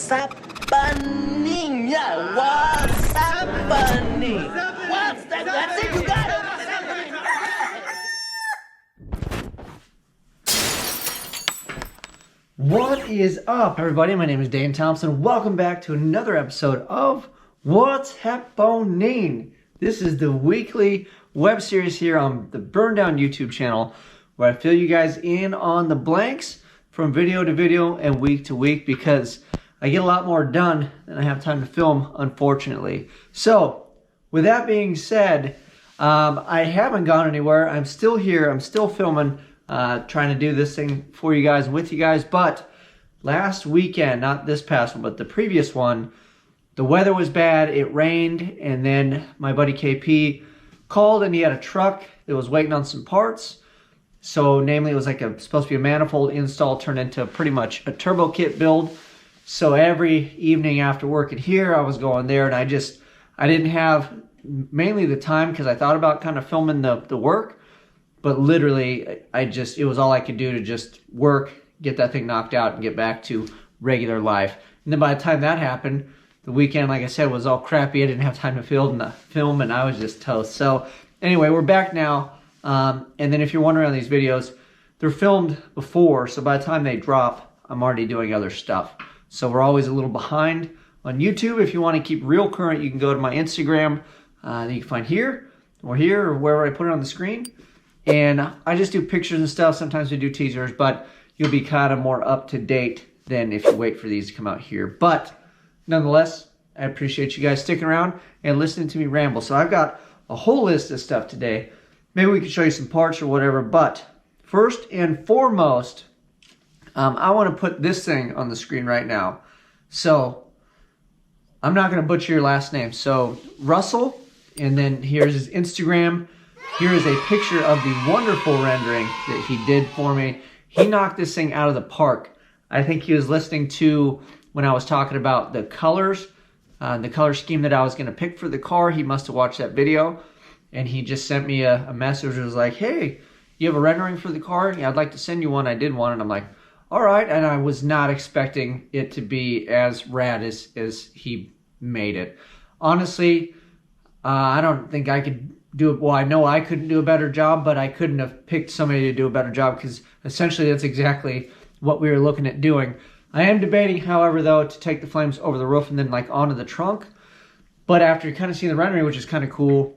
What's happening? Yeah, what's happening? What's that? That's it, you got it. What is up, everybody? My name is Dane Thompson. Welcome back to another episode of What's Happening. This is the weekly web series here on the BurnDown YouTube channel, where I fill you guys in on the blanks from video to video and week to week, because I get a lot more done than I have time to film, unfortunately. So, with that being said, I haven't gone anywhere. I'm still here. I'm still filming. Trying to do this thing for you guys, with you guys. But last weekend, not this past one, but the previous one, the weather was bad. It rained, and then my buddy KP called, and he had a truck that was waiting on some parts. So namely, it was like supposed to be a manifold install turned into pretty much a turbo kit build. So every evening after working here, I was going there, and I didn't have mainly the time, because I thought about kind of filming the work. But literally, it was all I could do to just work, get that thing knocked out, and get back to regular life. And then by the time that happened, the weekend, like I said, was all crappy. I didn't have time to film, and I was just toast. So anyway, we're back now. And then if you're wondering on these videos, they're filmed before, so by the time they drop, I'm already doing other stuff. So we're always a little behind on YouTube. If you want to keep real current, you can go to my Instagram that you can find here, or wherever I put it on the screen. And I just do pictures and stuff. Sometimes we do teasers, but you'll be kind of more up to date than if you wait for these to come out here. But nonetheless, I appreciate you guys sticking around and listening to me ramble. So I've got a whole list of stuff today. Maybe we can show you some parts or whatever. But first and foremost, I want to put this thing on the screen right now. So I'm not going to butcher your last name. So Russell, and then here's his Instagram. Here is a picture of the wonderful rendering that he did for me. He knocked this thing out of the park. I think he was listening to when I was talking about the colors, the color scheme that I was going to pick for the car. He must have watched that video, and he just sent me a message. It was like, hey, you have a rendering for the car? Yeah, I'd like to send you one. I did one, and I'm like, all right. And I was not expecting it to be as rad as he made it. Honestly, I don't think I could do it. Well, I know I couldn't do a better job, but I couldn't have picked somebody to do a better job, because essentially that's exactly what we were looking at doing. I am debating, however, though, to take the flames over the roof and then like onto the trunk. But after kind of seeing the rendering, which is kind of cool,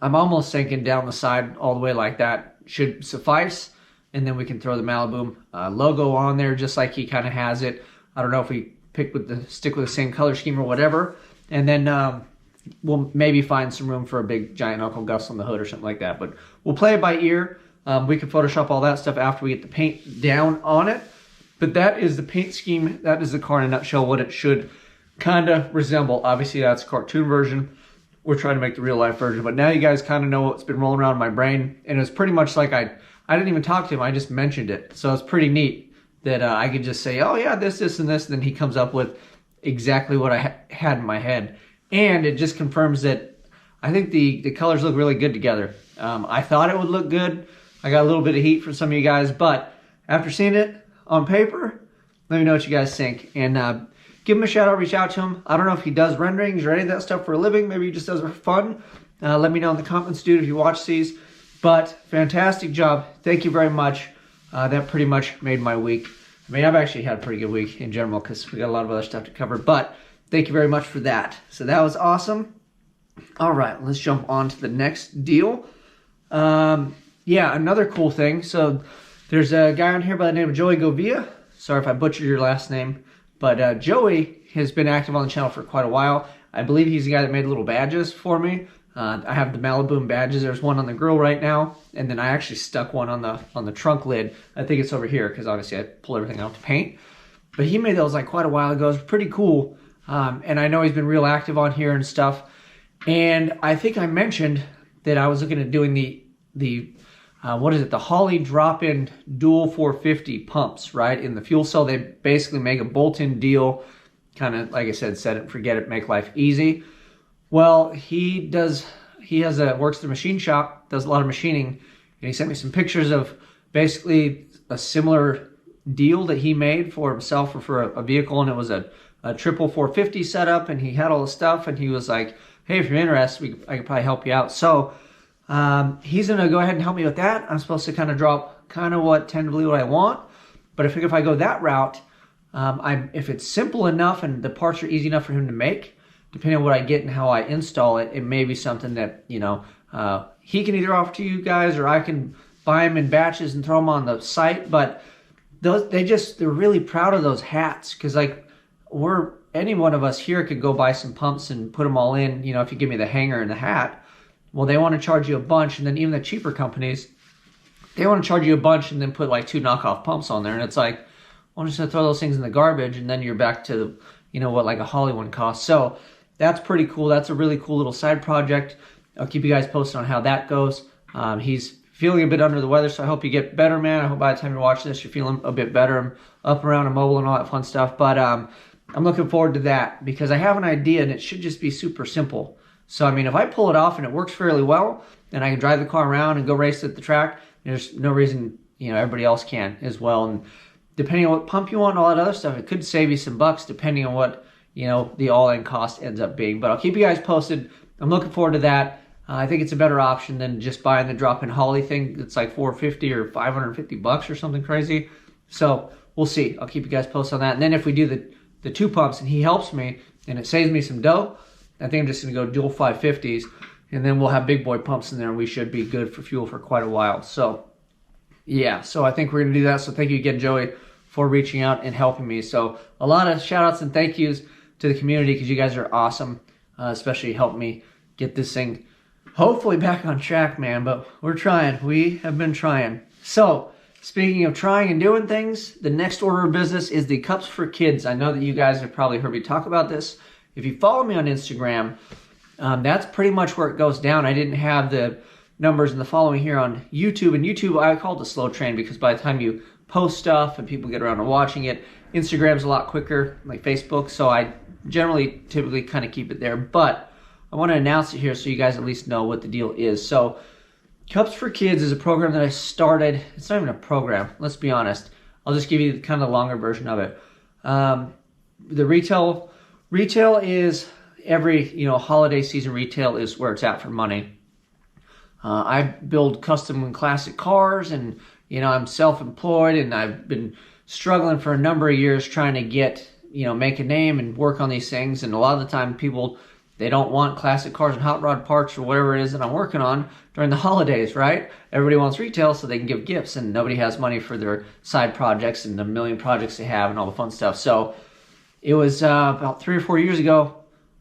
I'm almost thinking down the side all the way like that should suffice. And then we can throw the Maliboom logo on there just like he kind of has it. I don't know if we stick with the same color scheme or whatever. And then we'll maybe find some room for a big giant Uncle Gus on the hood or something like that. But we'll play it by ear. We can Photoshop all that stuff after we get the paint down on it. But that is the paint scheme. That is the car in a nutshell, what it should kind of resemble. Obviously, that's a cartoon version. We're trying to make the real life version. But now you guys kind of know what's been rolling around in my brain. And it was pretty much like I didn't even talk to him. I just mentioned it. So it's pretty neat that I could just say, oh yeah, this, and this. And then he comes up with exactly what I had in my head. And it just confirms that I think the colors look really good together. I thought it would look good. I got a little bit of heat from some of you guys, but after seeing it on paper, let me know what you guys think. And give him a shout out, reach out to him. I don't know if he does renderings or any of that stuff for a living. Maybe he just does it for fun. Let me know in the comments, dude, if you watch these. But fantastic job. Thank you very much. That pretty much made my week. I mean, I've actually had a pretty good week in general, because we got a lot of other stuff to cover. But thank you very much for that. So that was awesome. All right, let's jump on to the next deal. Yeah, another cool thing. So there's a guy on here by the name of Joey Govia. Sorry if I butchered your last name. But Joey has been active on the channel for quite a while. I believe he's the guy that made little badges for me. I have the Maliboom badges. There's one on the grill right now. And then I actually stuck one on the trunk lid. I think it's over here, because obviously I pull everything out to paint. But he made those like quite a while ago. It's pretty cool. And I know he's been real active on here and stuff. And I think I mentioned that I was looking at doing the Holley drop-in dual 450 pumps, right? In the fuel cell, they basically make a bolt-in deal, kind of, like I said, set it, forget it, make life easy. Well, he works at a machine shop, does a lot of machining, and he sent me some pictures of basically a similar deal that he made for himself or for a vehicle, and it was a a triple 450 setup, and he had all the stuff, and he was like, hey, if you're interested, I could probably help you out. So he's going to go ahead and help me with that. I'm supposed to kind of drop tentatively what I want. But I figure if I go that route, if it's simple enough and the parts are easy enough for him to make, depending on what I get and how I install it, it may be something that, he can either offer to you guys, or I can buy them in batches and throw them on the site. But they're really proud of those hats, because like any one of us here could go buy some pumps and put them all in, if you give me the hanger and the hat. Well, they want to charge you a bunch, and then even the cheaper companies, they want to charge you a bunch and then put like 2 knockoff pumps on there, and it's like, well, I'm just gonna throw those things in the garbage, and then you're back to what like a Holly one costs. So that's pretty cool. That's a really cool little side project. I'll keep you guys posted on how that goes. He's feeling a bit under the weather, so I hope you get better, man. I hope by the time you watch this, you're feeling a bit better. I'm up around and mobile and all that fun stuff. But I'm looking forward to that, because I have an idea, and it should just be super simple. So, I mean, if I pull it off and it works fairly well, and I can drive the car around and go race at the track, there's no reason, everybody else can as well. And depending on what pump you want and all that other stuff, it could save you some bucks depending on what, the all-in cost ends up being. But I'll keep you guys posted. I'm looking forward to that. I think it's a better option than just buying the drop-in Holly thing. It's like $450 or $550 or something crazy. So we'll see. I'll keep you guys posted on that. And then if we do the 2 pumps and he helps me and it saves me some dough, I think I'm just going to go dual 550s, and then we'll have big boy pumps in there, and we should be good for fuel for quite a while. So yeah, so I think we're going to do that. So thank you again, Joey, for reaching out and helping me. So a lot of shout outs and thank yous to the community, because you guys are awesome, especially helped me get this thing hopefully back on track, man. But we're trying. We have been trying. So speaking of trying and doing things, the next order of business is the cups for kids. I know that you guys have probably heard me talk about this. If you follow me on Instagram, that's pretty much where it goes down. I didn't have the numbers and the following here on YouTube. And YouTube, I call it a slow train, because by the time you post stuff and people get around to watching it, Instagram's a lot quicker, like Facebook. So I typically kind of keep it there. But I want to announce it here so you guys at least know what the deal is. So Cups for Kids is a program that I started. It's not even a program, let's be honest. I'll just give you kind of the longer version of it. The retail is every, holiday season retail is where it's at for money. I build custom and classic cars, and, I'm self-employed, and I've been struggling for a number of years trying to get, make a name and work on these things. And a lot of the time people, they don't want classic cars and hot rod parts or whatever it is that I'm working on during the holidays, right? Everybody wants retail so they can give gifts, and nobody has money for their side projects and the million projects they have and all the fun stuff. So it was about 3 or 4 years ago,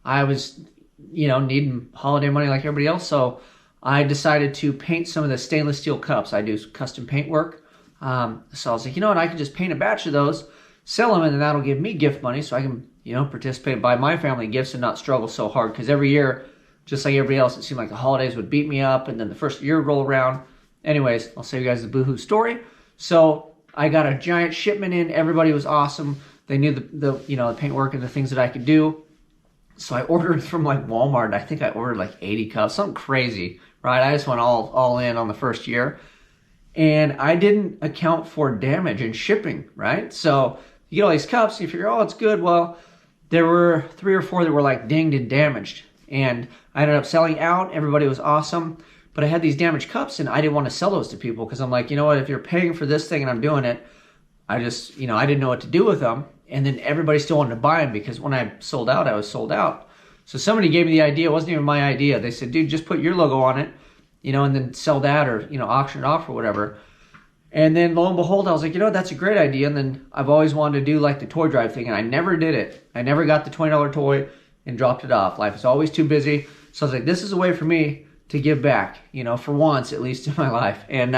I was, needing holiday money like everybody else. So I decided to paint some of the stainless steel cups. I do custom paint work. So I was like, you know what, I can just paint a batch of those, sell them, and then that'll give me gift money so I can, participate and buy my family gifts and not struggle so hard. Because every year, just like everybody else, it seemed like the holidays would beat me up, and then the first year would roll around. Anyways, I'll save you guys the boohoo story. So I got a giant shipment in. Everybody was awesome. They knew the paint work and the things that I could do. So I ordered from like Walmart. I think I ordered like 80 cups, something crazy, right? I just went all in on the first year. And I didn't account for damage and shipping, right? So you get all these cups, and you figure, oh, it's good. Well, there were 3 or 4 that were like dinged and damaged. And I ended up selling out. Everybody was awesome. But I had these damaged cups, and I didn't want to sell those to people, because I'm like, you know what, if you're paying for this thing and I'm doing it, I just, I didn't know what to do with them. And then everybody still wanted to buy them, because when I sold out, I was sold out. So somebody gave me the idea. It wasn't even my idea. They said, dude, just put your logo on it, and then sell that, or, auction it off or whatever. And then lo and behold, I was like, that's a great idea. And then I've always wanted to do like the toy drive thing, and I never did it. I never got the $20 toy and dropped it off. Life is always too busy. So I was like, this is a way for me to give back, for once at least in my life. And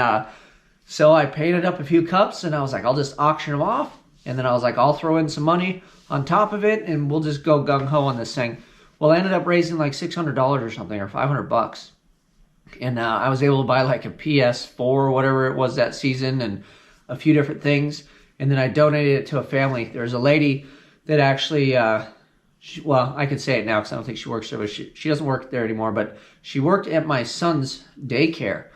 so I painted up a few cups, and I was like, I'll just auction them off. And then I was like, I'll throw in some money on top of it, and we'll just go gung-ho on this thing. Well, I ended up raising like $600 or something, or $500. And I was able to buy like a PS4 or whatever it was that season, and a few different things. And then I donated it to a family. There's a lady that actually, I could say it now because I don't think she works there, but she doesn't work there anymore. But she worked at my son's daycare,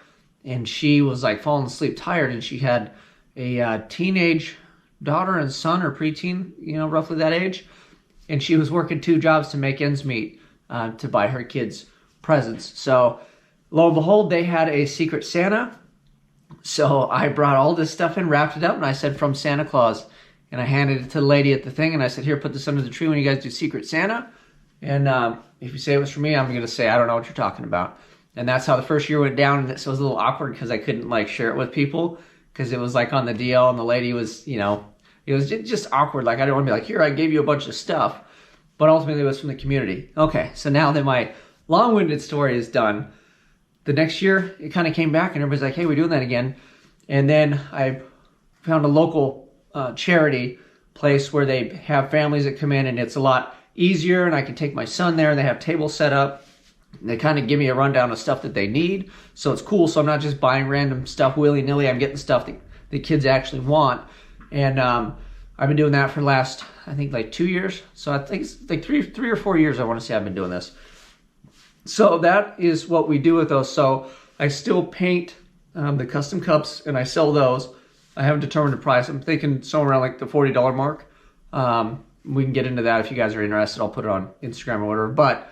and she was like falling asleep tired, and she had a teenage daughter and son, or preteen, roughly that age. and she was working 2 jobs to make ends meet to buy her kids presents. So lo and behold, they had a Secret Santa. So I brought all this stuff in, wrapped it up, and I said, from Santa Claus. And I handed it to the lady at the thing, and I said, here, put this under the tree when you guys do Secret Santa. And if you say it was for me, I'm going to say, I don't know what you're talking about. And that's how the first year went down. And so it was a little awkward because I couldn't, like, share it with people because it was, like, on the DL, and the lady was, you know, it was just awkward. Like, I didn't want to be like, here, I gave you a bunch of stuff. But ultimately, it was from the community. Okay, so now that my long-winded story is done, the next year, it kind of came back, and everybody's like, hey, we're doing that again. And then I found a local charity place where they have families that come in, and it's a lot easier, and I can take my son there, and they have tables set up. And they kind of give me a rundown of stuff that they need. So it's cool. So I'm not just buying random stuff willy-nilly. I'm getting stuff that the kids actually want. And I've been doing that for the last, I think, like 2 years. So I think it's like three or 4 years, I want to say I've been doing this. So that is what we do with those. So I still paint the custom cups, and I sell those. I haven't determined the price. I'm thinking somewhere around like the $40 mark. We can get into that if you guys are interested. I'll put it on Instagram or whatever. But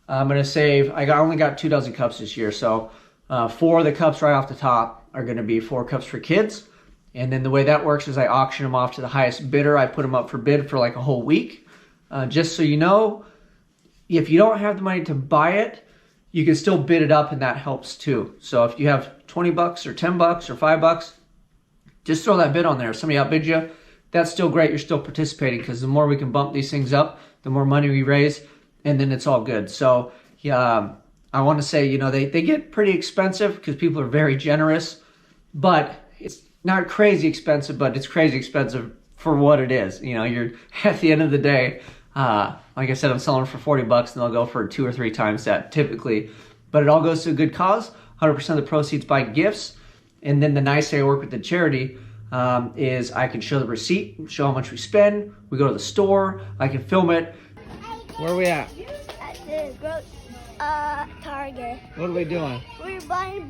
I'm going to save, only got 2 dozen cups this year. So 4 of the cups right off the top are going to be 4 cups for kids. And then the way that works is I auction them off to the highest bidder. I put them up for bid for like a whole week. Just so you know, if you don't have the money to buy it, you can still bid it up, and that helps too. So if you have $20 or $10 or $5, just throw that bid on there. If somebody outbids you, that's still great. You're still participating, because the more we can bump these things up, the more money we raise, and then it's all good. So yeah, I want to say, you know, they get pretty expensive because people are very generous, but it's not crazy expensive, but it's crazy expensive for what it is. You know, you're at the end of the day, like I said, I'm selling for $40 and they'll go for 2 or 3 times that typically, but it all goes to a good cause. 100% of the proceeds buy gifts. And then the nice thing I work with the charity is I can show the receipt, show how much we spend. We go to the store, I can film it. Where are we at? At the Target. What are we doing? We're buying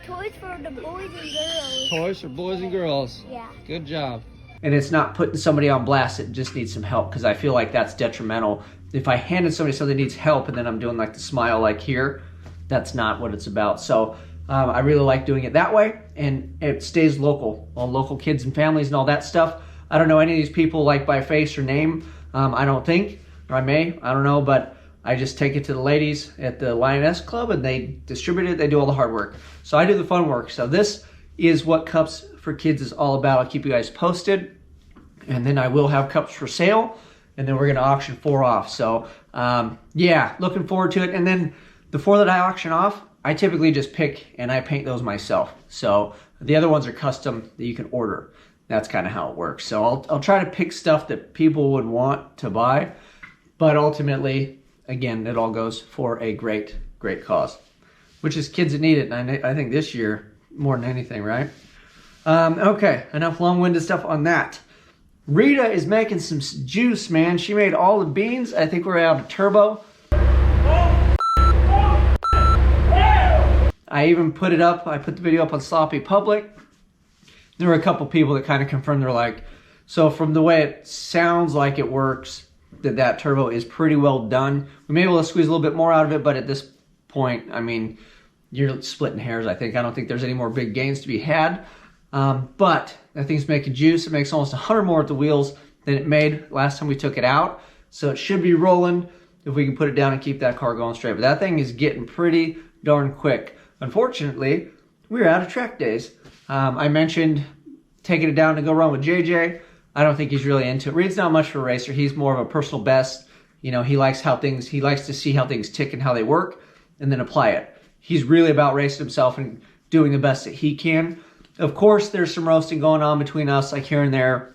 toys for the boys and girls. Toys for boys and girls. Yeah. Good job. And it's not putting somebody on blast that just needs some help, because I feel like that's detrimental. If I handed somebody something that needs help and then I'm doing like the smile like here, that's not what it's about. So I really like doing it that way, and it stays local. All local kids and families and all that stuff. I don't know any of these people like by face or name. I don't think, or I may, I don't know, but I just take it to the ladies at the Lioness Club and they distribute it. They do all the hard work. So I do the fun work. So this is what Cups for Kids is all about. I'll keep you guys posted, and then I will have cups for sale, and then we're going to auction 4 off. So yeah, looking forward to it. And then the 4 that I auction off, I typically just pick and I paint those myself. So the other ones are custom that you can order. That's kind of how it works. So I'll try to pick stuff that people would want to buy, but ultimately, again, it all goes for a great cause, which is kids that need it. And I think this year more than anything, right? Okay, enough long-winded stuff on that. Rita is making some juice, man. She made all the beans. I think we're out of turbo. I even put it up. I put the video up on Sloppy Public. There were a couple people that kind of confirmed. They're like, so from the way it sounds like it works, that turbo is pretty well done. We may be able to squeeze a little bit more out of it, but at this point, I mean, you're splitting hairs, I think. I don't think there's any more big gains to be had. But that thing's making juice. It makes almost 100 more at the wheels than it made last time we took it out. So it should be rolling if we can put it down and keep that car going straight. But that thing is getting pretty darn quick. Unfortunately, we're out of track days. I mentioned taking it down to go run with JJ. I don't think he's really into it. Reed's not much for a racer. He's more of a personal best. You know, he likes to see how things tick and how they work and then apply it. He's really about racing himself and doing the best that he can. Of course, there's some roasting going on between us, like here and there.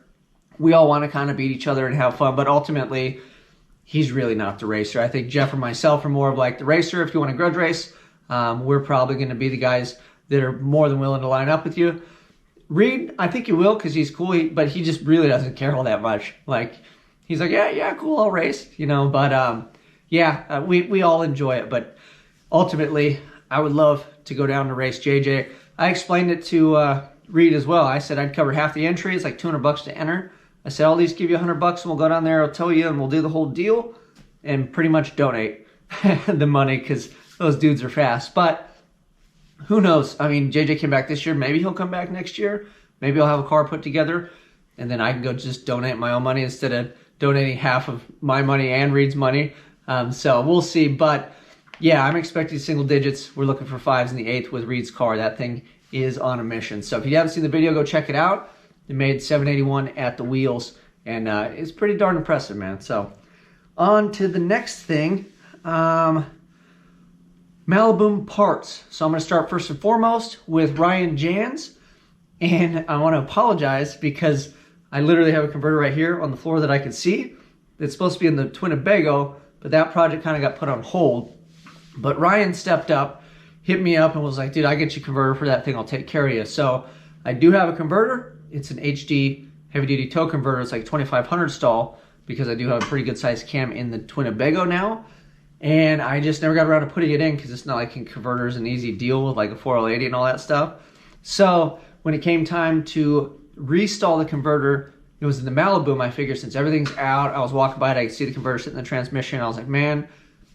We all want to kind of beat each other and have fun, but ultimately, he's really not the racer. I think Jeff and myself are more of like the racer. If you want to grudge race, we're probably going to be the guys that are more than willing to line up with you. Reed, I think he will because he's cool, but he just really doesn't care all that much. Like, he's like, yeah, cool, I'll race, you know. But we all enjoy it. But ultimately, I would love to go down to race JJ. I explained it to Reed as well. I said I'd cover half the entry. It's like $200 to enter. I said, I'll at least give you $100 and we'll go down there, I'll tell you, and we'll do the whole deal and pretty much donate the money because those dudes are fast. But who knows? I mean, JJ came back this year. Maybe he'll come back next year. Maybe I'll have a car put together and then I can go just donate my own money instead of donating half of my money and Reed's money. So we'll see. But yeah, I'm expecting single digits. We're looking for 5s in the 8th with Reed's car. That thing is on a mission. So if you haven't seen the video, go check it out. It made 781 at the wheels, and it's pretty darn impressive, man. So on to the next thing, Maliboom parts. So I'm going to start first and foremost with Ryan Jans, and I want to apologize because I literally have a converter right here on the floor that I can see. It's supposed to be in the Twinnebago, but that project kind of got put on hold. But Ryan stepped up, hit me up, and was like, dude, I get you a converter for that thing. I'll take care of you. So I do have a converter. It's an HD heavy-duty tow converter. It's like 2500 stall because I do have a pretty good-sized cam in the Twinnebago now. And I just never got around to putting it in because it's not like a converter is an easy deal with like a 4L80 and all that stuff. So when it came time to restall the converter, it was in the Maliboom. I figured since everything's out, I was walking by it, I could see the converter sitting in the transmission. I was like, man,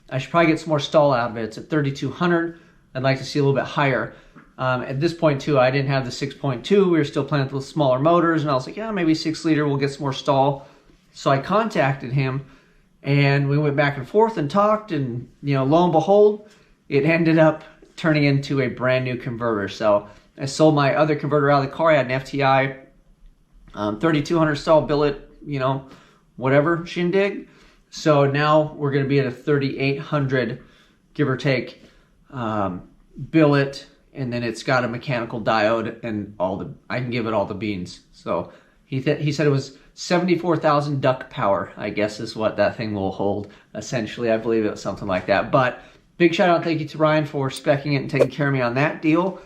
I should probably get some more stall out of it. It's at 3200. I'd like to see a little bit higher. At this point too, I didn't have the 6.2. We were still playing with smaller motors, and I was like, yeah, maybe 6 liter, we'll get some more stall. So I contacted him, and we went back and forth and talked, and lo and behold, it ended up turning into a brand new converter. So I sold my other converter out of the car. I had an FTI 3200 stall billet, whatever shindig. So now we're going to be at a 3800, give or take, billet, and then it's got a mechanical diode and I can give it all the beans. So he said it was 74,000 duck power, I guess is what that thing will hold. Essentially, I believe it was something like that. But big shout out, thank you to Ryan for speccing it and taking care of me on that deal.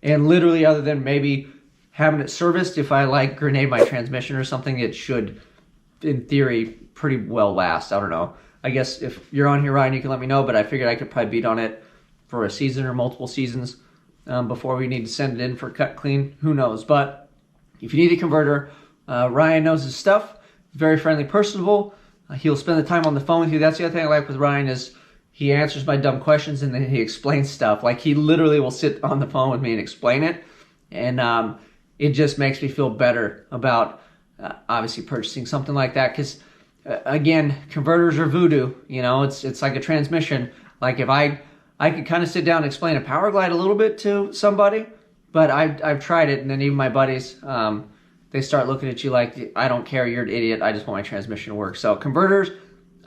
And literally, other than maybe having it serviced, if I like grenade my transmission or something, it should, in theory, pretty well last. I don't know. I guess if you're on here, Ryan, you can let me know, but I figured I could probably beat on it for a season or multiple seasons before we need to send it in for cut clean. Who knows? But if you need a converter, Ryan knows his stuff. Very friendly, personable. He'll spend the time on the phone with you. That's the other thing I like with Ryan is he answers my dumb questions and then he explains stuff. Like he literally will sit on the phone with me and explain it. And it just makes me feel better about obviously purchasing something like that. Because again, converters are voodoo. It's like a transmission. Like if I could kind of sit down and explain a power glide a little bit to somebody, but I've tried it, and then even my buddies, they start looking at you like, I don't care, you're an idiot, I just want my transmission to work. So converters,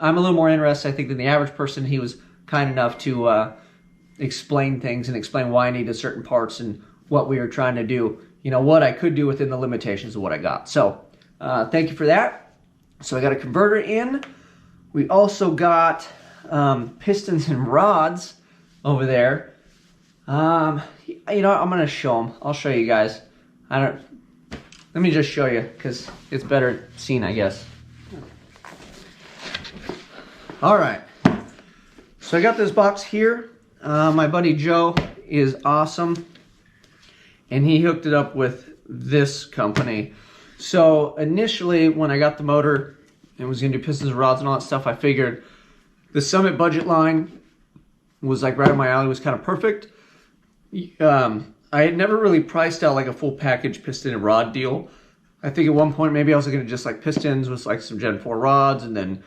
I'm a little more interested, I think, than the average person. He was kind enough to explain things and explain why I needed certain parts and what we were trying to do, what I could do within the limitations of what I got. So thank you for that. So I got a converter in. We also got pistons and rods over there. I'm gonna show them. I'll show you guys. Let me just show you because it's better seen, I guess. All right. So I got this box here. My buddy Joe is awesome, and he hooked it up with this company. So initially, when I got the motor and was gonna do pistons and rods and all that stuff, I figured the Summit budget line was like right up my alley, was kind of perfect. I had never really priced out like a full package piston and rod deal. I think at one point maybe I was looking at just like pistons with like some Gen 4 rods and then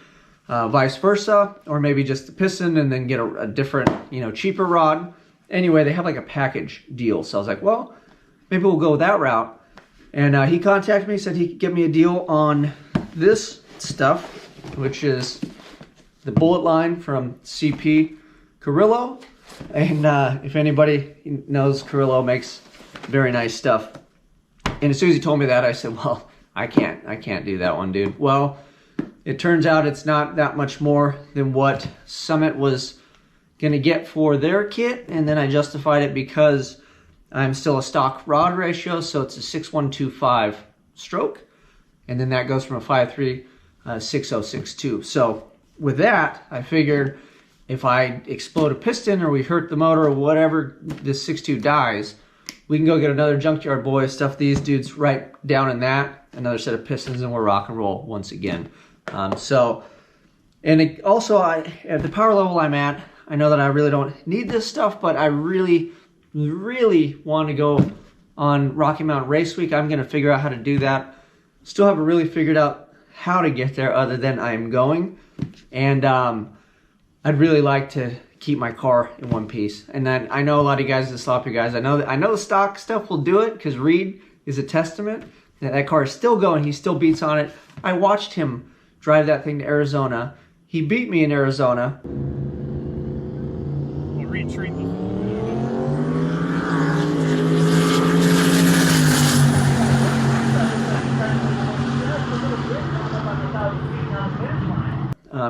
vice versa, or maybe just the piston and then get a different, cheaper rod. Anyway, they have like a package deal. So I was like, well, maybe we'll go that route. And he contacted me, said he could give me a deal on this stuff, which is the bullet line from CP Carrillo. And if anybody knows, Carrillo makes very nice stuff. And as soon as he told me that, I said, well, I can't do that one, dude. Well, it turns out it's not that much more than what Summit was going to get for their kit. And then I justified it because I'm still a stock rod ratio, so it's a 6.125 stroke. And then that goes from a 5.3 6.062. So with that, I figured if I explode a piston or we hurt the motor or whatever, this 6.2 dies, we can go get another Junkyard Boy, stuff these dudes right down in that, another set of pistons, and we're rock and roll once again. And also, at the power level I'm at, I know that I really don't need this stuff, but I really, really want to go on Rocky Mountain Race Week. I'm going to figure out how to do that. Still haven't really figured out how to get there other than I'm going. And I'd really like to keep my car in one piece. And then I know a lot of you guys, the sloppy guys, I know the stock stuff will do it because Reed is a testament. That car is still going. He still beats on it. I watched him drive that thing to Arizona. He beat me in Arizona. We'll retreat them.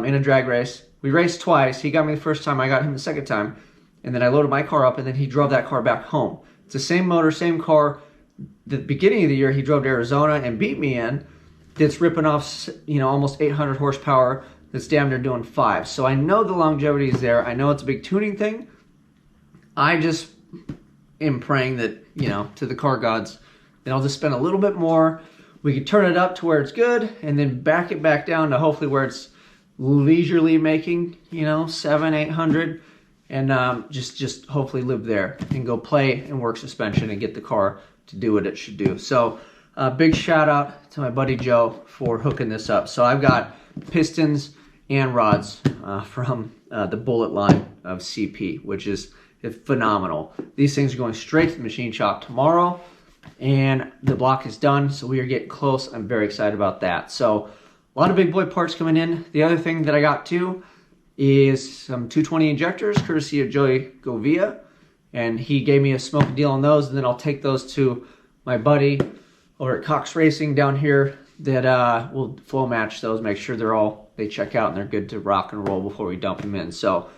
In a drag race. We raced twice. He got me the first time, I got him the second time. And then I loaded my car up and then he drove that car back home. It's the same motor, same car. The beginning of the year he drove to Arizona and beat me in. That's ripping off, almost 800 horsepower. That's damn near doing 5. So I know the longevity is there. I know it's a big tuning thing. I just am praying that, to the car gods, that I'll just spend a little bit more. We can turn it up to where it's good and then back it back down to hopefully where it's leisurely making, 700-800, and just hopefully live there and go play and work suspension and get the car to do what it should do. So big shout out to my buddy Joe for hooking this up. So I've got pistons and rods from the Bullet line of CP, which is phenomenal. These things are going straight to the machine shop tomorrow, and the block is done, so we are getting close. I'm very excited about that. So a lot of big boy parts coming in. The other thing that I got too is some 220 injectors, courtesy of Joey Govia. And he gave me a smoking deal on those, and then I'll take those to my buddy over at Cox Racing down here that will flow match those, make sure they check out and they're good to rock and roll before we dump them in. So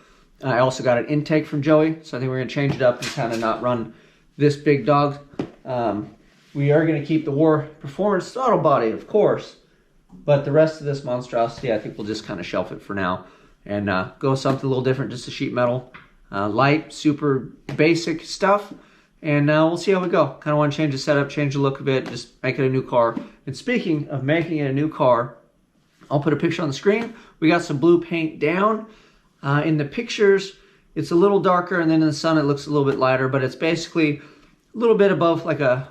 I also got an intake from Joey, so I think we're going to change it up and kind of not run this big dog. We are going to keep the War Performance throttle body, of course. But the rest of this monstrosity, I think we'll just kind of shelf it for now and go something a little different, just a sheet metal. Light, super basic stuff. And we'll see how we go. Kind of want to change the setup, change the look of it, just make it a new car. And speaking of making it a new car, I'll put a picture on the screen. We got some blue paint down. In the pictures, it's a little darker, and then in the sun it looks a little bit lighter, but it's basically a little bit above like a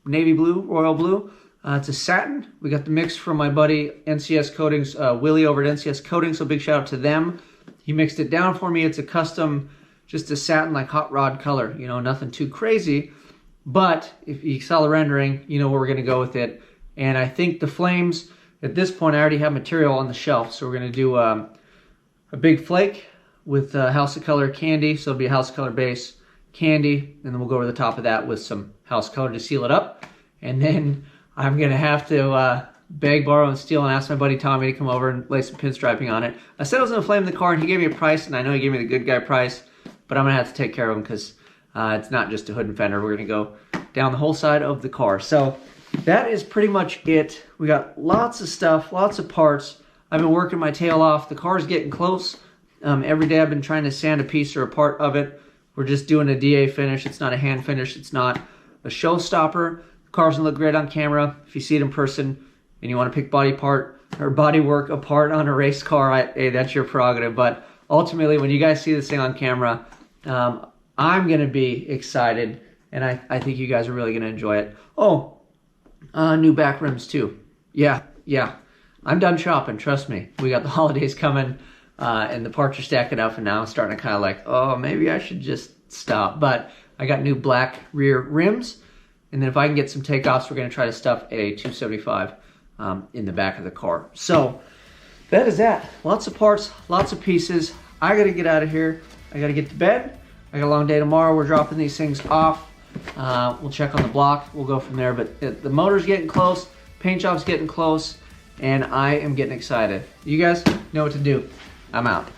navy blue, royal blue. It's a satin. We got the mix from my buddy NCS Coatings, Willie over at NCS Coatings, so big shout out to them. He mixed it down for me. It's a custom, just a satin like hot rod color, nothing too crazy. But if you saw the rendering, you know where we're going to go with it. And I think the flames, at this point, I already have material on the shelf. So we're going to do a big flake with House of Color candy. So it'll be a House of Color base candy. And then we'll go over the top of that with some House of Color to seal it up. And then I'm going to have to beg, borrow, and steal and ask my buddy Tommy to come over and lay some pinstriping on it. I said I was going to flame the car, and he gave me a price, and I know he gave me the good guy price, but I'm going to have to take care of him because it's not just a hood and fender. We're going to go down the whole side of the car. So that is pretty much it. We got lots of stuff, lots of parts. I've been working my tail off. The car's getting close. Every day I've been trying to sand a piece or a part of it. We're just doing a DA finish. It's not a hand finish. It's not a showstopper. The car's going to look great on camera. If you see it in person and you want to pick body work apart on a race car, hey, that's your prerogative. But ultimately, when you guys see this thing on camera, I'm going to be excited, and I think you guys are really going to enjoy it. Oh, new back rims too. Yeah. I'm done shopping, trust me. We got the holidays coming, and the parts are stacking up, and now I'm starting to kind of like, oh, maybe I should just stop. But I got new black rear rims, and then if I can get some takeoffs, we're going to try to stuff a 275 in the back of the car. So that is that. Lots of parts, lots of pieces. I got to get out of here. I got to get to bed. I got a long day tomorrow. We're dropping these things off. We'll check on the block. We'll go from there. But the motor's getting close. Paint job's getting close. And I am getting excited. You guys know what to do. I'm out.